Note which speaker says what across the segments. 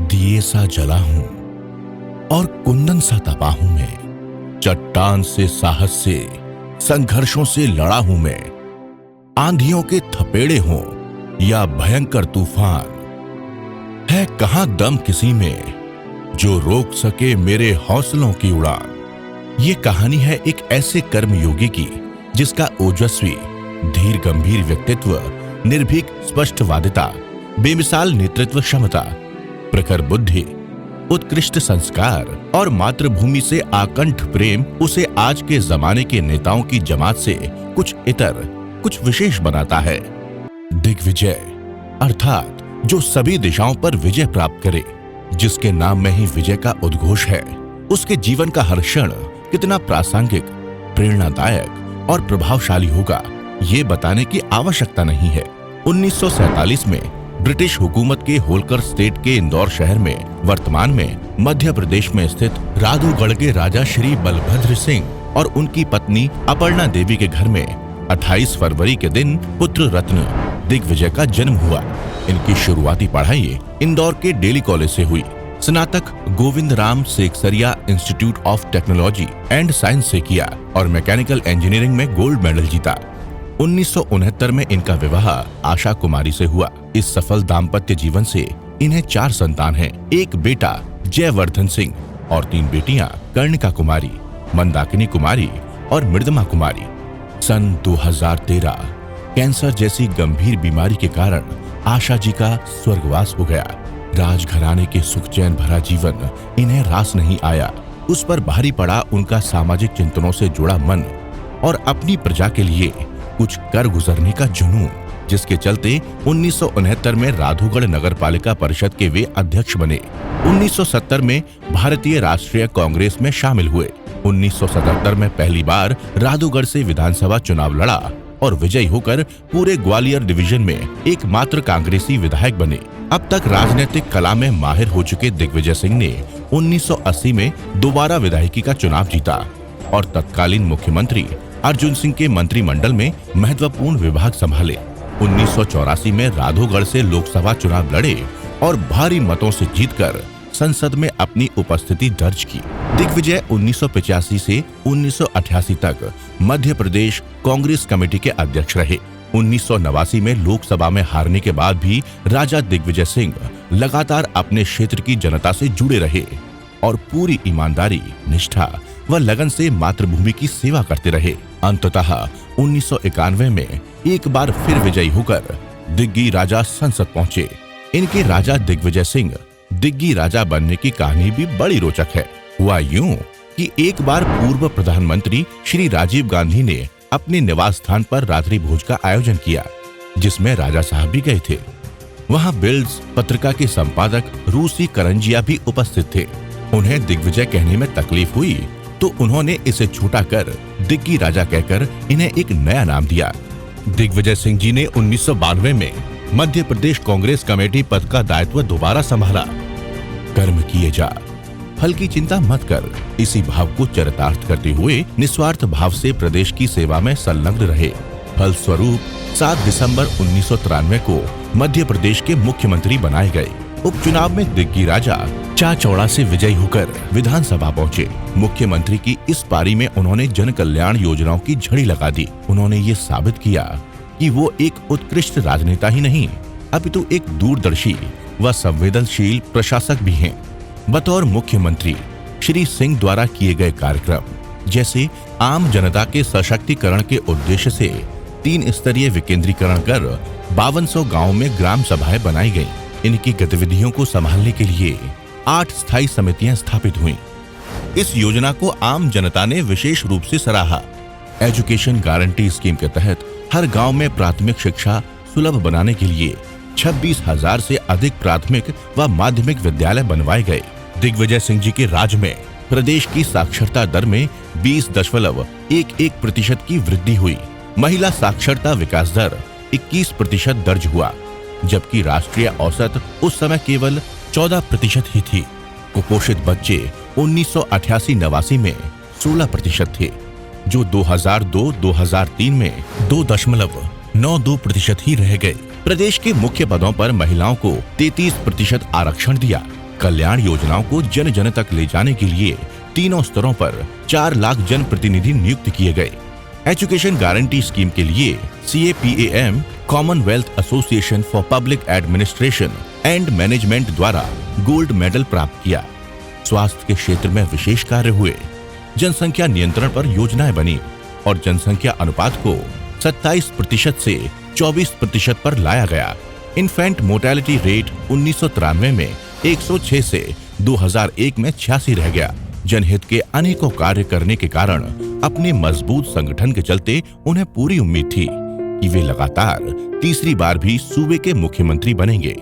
Speaker 1: दिए सा जला हूं और कुंदन सा तपा हूं मैं। चट्टान से साहस से संघर्षों से लड़ा हूं मैं। आंधियों के थपेड़े हों या भयंकर तूफान, है कहां दम किसी में जो रोक सके मेरे हौसलों की उड़ान। ये कहानी है एक ऐसे कर्मयोगी की जिसका ओजस्वी धीर गंभीर व्यक्तित्व, निर्भीक स्पष्टवादिता, बेमिसाल नेतृत्व क्षमता, प्रखर बुद्धि, उत्कृष्ट संस्कार और मातृभूमि से आकंठ प्रेम उसे आज के जमाने के नेताओं की जमात से कुछ इतर, कुछ विशेष बनाता है। दिग्विजय अर्थात जो सभी दिशाओं पर विजय प्राप्त करे, जिसके नाम में ही विजय का उद्घोष है, उसके जीवन का हर क्षण कितना प्रासंगिक, प्रेरणादायक और प्रभावशाली होगा, ये बताने की आवश्यकता नहीं है। 1947 में ब्रिटिश हुकूमत के होलकर स्टेट के इंदौर शहर में, वर्तमान में मध्य प्रदेश में स्थित राधौगढ़ के राजा श्री बलभद्र सिंह और उनकी पत्नी अपर्णा देवी के घर में 28 फरवरी के दिन पुत्र रत्न दिग्विजय का जन्म हुआ। इनकी शुरुआती पढ़ाई इंदौर के डेली कॉलेज से हुई। स्नातक Govind Ram Seksaria institute of technology and science से किया और मैकेनिकल इंजीनियरिंग में गोल्ड मेडल जीता। 1969 में इनका विवाह आशा कुमारी से हुआ। इस सफल दाम्पत्य जीवन से इन्हें 4 संतान हैं। एक बेटा जयवर्धन सिंह और 3 बेटियां कर्णिका कुमारी, मंदाकिनी कुमारी और मृदमा कुमारी। सन 2013 कैंसर जैसी गंभीर बीमारी के कारण आशा जी का स्वर्गवास हो गया। राजघराने के सुख चैन भरा जीवन इन्हें रास नहीं आया। उस पर भारी पड़ा उनका सामाजिक चिंतनों से जुड़ा मन और अपनी प्रजा के लिए कुछ कर गुजरने का जुनून, जिसके चलते 1969 में राधौगढ़ नगर पालिका परिषद के वे अध्यक्ष बने। 1970 में भारतीय राष्ट्रीय कांग्रेस में शामिल हुए। 1977 में पहली बार राधौगढ़ से विधानसभा चुनाव लड़ा और विजयी होकर पूरे ग्वालियर डिवीजन में एकमात्र कांग्रेसी विधायक बने। अब तक राजनीतिक कला में माहिर हो चुके दिग्विजय सिंह ने 1980 में दोबारा विधायकी का चुनाव जीता और तत्कालीन मुख्यमंत्री अर्जुन सिंह के मंत्रिमंडल में महत्वपूर्ण विभाग संभाले। 1984 में राधौगढ़ से लोकसभा चुनाव लड़े और भारी मतों से जीतकर संसद में अपनी उपस्थिति दर्ज की। दिग्विजय 1985 से 1988 तक मध्य प्रदेश कांग्रेस कमेटी के अध्यक्ष रहे। 1989 में लोकसभा में हारने के बाद भी राजा दिग्विजय सिंह लगातार अपने क्षेत्र की जनता से जुड़े रहे और पूरी ईमानदारी, निष्ठा व लगन से मातृभूमि की सेवा करते रहे। अंततः 1991 में एक बार फिर विजयी होकर दिग्गी राजा संसद पहुंचे। इनके राजा दिग्विजय सिंह दिग्गी राजा बनने की कहानी भी बड़ी रोचक है। हुआ यूं कि एक बार पूर्व प्रधानमंत्री श्री राजीव गांधी ने अपने निवास स्थान पर रात्रि भोज का आयोजन किया, जिसमें राजा साहब भी गए थे। वहां बिल्ड्स पत्रिका के संपादक रूसी करंजिया भी उपस्थित थे। उन्हें दिग्विजय कहने में तकलीफ हुई तो उन्होंने इसे छूटा कर दिग्गी राजा कहकर इन्हें एक नया नाम दिया। दिग्विजय सिंह जी ने 1992 में मध्य प्रदेश कांग्रेस कमेटी पद का दायित्व दोबारा संभाला। कर्म किए जा, फल की चिंता मत कर, इसी भाव को चरितार्थ करते हुए निस्वार्थ भाव से प्रदेश की सेवा में संलग्न रहे। फल स्वरूप 7 दिसंबर 1993 को मध्य प्रदेश के मुख्यमंत्री बनाए गए। उपचुनाव में दिग्गी राजा चाचौड़ा से विजयी होकर विधानसभा पहुंचे। मुख्यमंत्री की इस पारी में उन्होंने जन कल्याण योजनाओं की झड़ी लगा दी। उन्होंने ये साबित किया कि वो एक उत्कृष्ट राजनेता ही नहीं, अपितु एक दूरदर्शी व संवेदनशील प्रशासक भी हैं। बतौर मुख्यमंत्री श्री सिंह द्वारा किए गए कार्यक्रम जैसे आम जनता के सशक्तिकरण के उद्देश्य से 3 स्तरीय विकेंद्रीकरण कर 5200 गाँव में ग्राम सभाएं बनाई गयी। इनकी गतिविधियों को संभालने के लिए 8 स्थायी समितियां स्थापित हुईं। इस योजना को आम जनता ने विशेष रूप से सराहा। एजुकेशन गारंटी स्कीम के तहत हर गांव में प्राथमिक शिक्षा सुलभ बनाने के लिए 26,000 से अधिक प्राथमिक व माध्यमिक विद्यालय बनवाए गए। दिग्विजय सिंह जी के राज में प्रदेश की साक्षरता दर में 20.11% की वृद्धि हुई। महिला साक्षरता विकास दर 21% दर्ज हुआ, जबकि राष्ट्रीय औसत उस समय केवल 14% ही थी। कुपोषित बच्चे 1988-89 में 16% थे, जो 2002-2003 में 2.92% ही रह गए। प्रदेश के मुख्य पदों पर महिलाओं को 33% आरक्षण दिया। कल्याण योजनाओं को जन जन तक ले जाने के लिए तीनों स्तरों पर 4 लाख जन प्रतिनिधि नियुक्त किए गए। एजुकेशन गारंटी स्कीम के लिए CAPAM Commonwealth association for public administration and management द्वारा गोल्ड मेडल प्राप्त किया। स्वास्थ्य के क्षेत्र में विशेष कार्य हुए। जनसंख्या नियंत्रण पर योजनाएं बनी और जनसंख्या अनुपात को 27% से 24% पर लाया गया। इन्फेंट मोर्टेलिटी रेट 1993 में 106 से 2001 में 86 रह गया। जनहित के अनेकों कार्य करने के कारण अपने मजबूत संगठन के चलते उन्हें पूरी उम्मीद थी कि वे लगातार तीसरी बार भी सूबे के मुख्यमंत्री बनेंगे।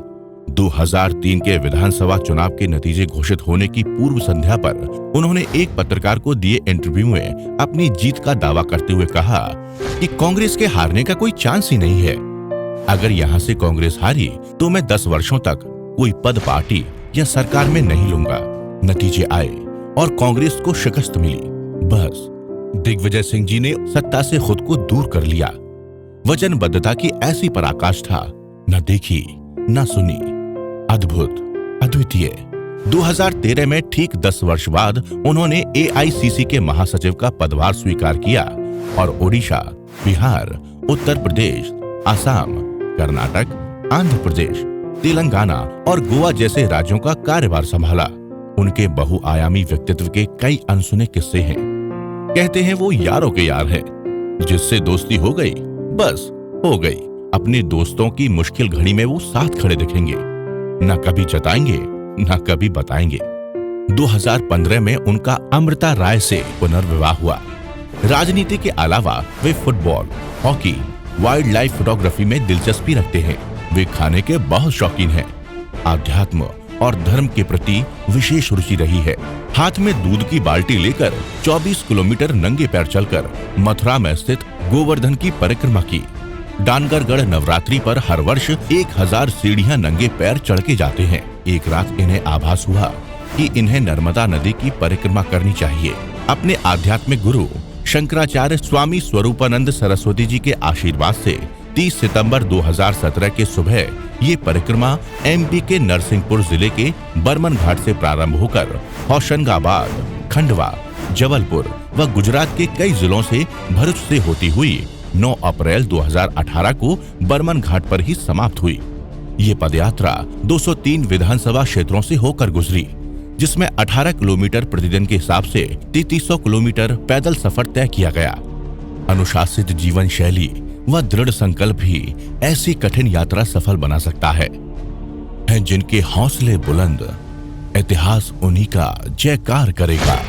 Speaker 1: 2003 के विधानसभा चुनाव के नतीजे घोषित होने की पूर्व संध्या पर उन्होंने एक पत्रकार को दिए इंटरव्यू में अपनी जीत का दावा करते हुए कहा कि कांग्रेस के हारने का कोई चांस ही नहीं है। अगर यहाँ से कांग्रेस हारी तो मैं 10 वर्षों तक कोई पद, पार्टी या सरकार में नहीं लूंगा। नतीजे आए और कांग्रेस को शिकस्त मिली। बस दिग्विजय सिंह जी ने सत्ता से खुद को दूर कर लिया। वचनबद्धता की ऐसी पराकाष्ठा था, न देखी न सुनी, अद्भुत, अद्वितीय। 2013 में ठीक 10 वर्ष बाद उन्होंने AICC के महासचिव का पदभार स्वीकार किया और ओडिशा, बिहार, उत्तर प्रदेश, असम, कर्नाटक, आंध्र प्रदेश, तेलंगाना और गोवा जैसे राज्यों का कार्यभार संभाला। उनके बहुआयामी व्यक्तित्व के कई अनसुने किस्से हैं। कहते हैं वो यारों के यार है, जिससे दोस्ती हो गई बस हो गई। अपने दोस्तों की मुश्किल घड़ी में वो साथ खड़े दिखेंगे, न कभी जताएंगे न कभी बताएंगे। 2015 में उनका अमृता राय से पुनर्विवाह हुआ। राजनीति के अलावा वे football, hockey, wild life photography में दिलचस्पी रखते हैं। वे खाने के बहुत शौकीन हैं। आध्यात्म और धर्म के प्रति विशेष रुचि रही है। हाथ में दूध की बाल्टी लेकर 24 किलोमीटर नंगे पैर चलकर मथुरा में स्थित गोवर्धन की परिक्रमा की। डानगरगढ़ नवरात्रि पर हर वर्ष 1000 सीढ़ियां नंगे पैर चढ़ के जाते हैं। एक रात इन्हें आभास हुआ कि इन्हें नर्मदा नदी की परिक्रमा करनी चाहिए। अपने आध्यात्मिक गुरु शंकराचार्य स्वामी स्वरूपानंद सरस्वती जी के आशीर्वाद से 30 सितंबर 2017 के सुबह ये परिक्रमा MP के नरसिंहपुर जिले के बर्मन घाट से प्रारंभ होकर होशंगाबाद, खंडवा, जबलपुर व गुजरात के कई जिलों से भरूच से होती हुई 9 अप्रैल 2018 को बर्मन घाट पर ही समाप्त हुई। ये पदयात्रा 203 विधानसभा क्षेत्रों से होकर गुजरी, जिसमें 18 किलोमीटर प्रतिदिन के हिसाब से 3300 किलोमीटर पैदल सफर तय किया गया। अनुशासित जीवन शैली व दृढ़ संकल्प ही ऐसी कठिन यात्रा सफल बना सकता है। जिनके हौसले बुलंद, इतिहास उन्हीं का जयकार करेगा।